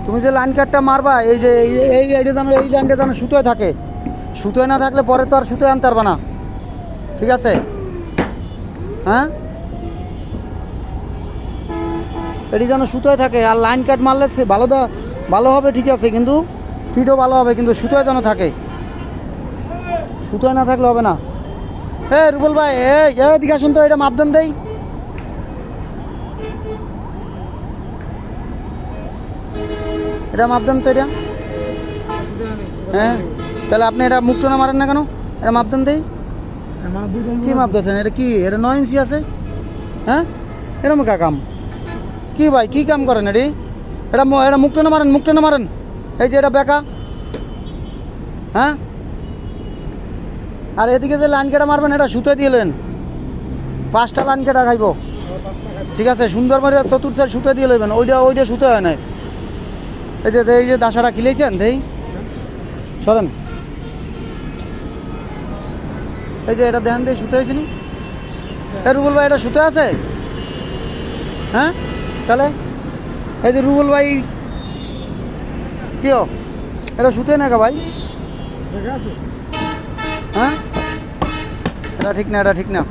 তুমি যে লাইন কাটটা মারবা এই যে এইটা যেন এই লাইনটা যেন সুতোয় থাকে, সুতোয় না থাকলে পরে তো আর সুতোয় আনতে পারবা না, ঠিক আছে? হ্যাঁ, এটি যেন সুতোয় থাকে। আর লাইন কাট মারলে সে ভালো হবে, ঠিক আছে, কিন্তু সিটও ভালো হবে, কিন্তু সুতোয় যেন থাকে, সুতোয় না থাকলে হবে না। হ্যাঁ রুবেল ভাই, এদিকে আসুন তো, এটা মাপদান দেই। এটা মাপদান তো এটা। হ্যাঁ, তাহলে আপনি এটা মুখটা না মারেন না কেন? এটা মাপদান দেই। কি মাপতেছেন? এটা কি? এটা 9 ইঞ্চি আছে। হ্যাঁ, এরকম কাম কি ভাই, কি কাম করেন এটি? এটা মুখটা না মারেন, মুখটা না মারেন। এই যে এটা বেকা। হ্যাঁ, আর এদিকে যে লাইন কেটে মারবেন এটা সুতোয় দিয়ে নেন। 5টা লাইন কেটে খাইব, ঠিক আছে? সুন্দর করে চতুর্থ সুতোয় দিয়ে নেবেন। ওইটা সুতো হয় না। এই যে দাসাটা খিলেছেন দেই, সরেন। এই যে এটা দেখেন দেই, সুতো হয়েছে নি? রুবেল ভাই, এটা সুতো আছে? হ্যাঁ, তাহলে এই যে রুবেল ভাই, কিও এটা সুতোয় না ভাই? হ্যাঁ, এটা ঠিক না, এটা ঠিক না।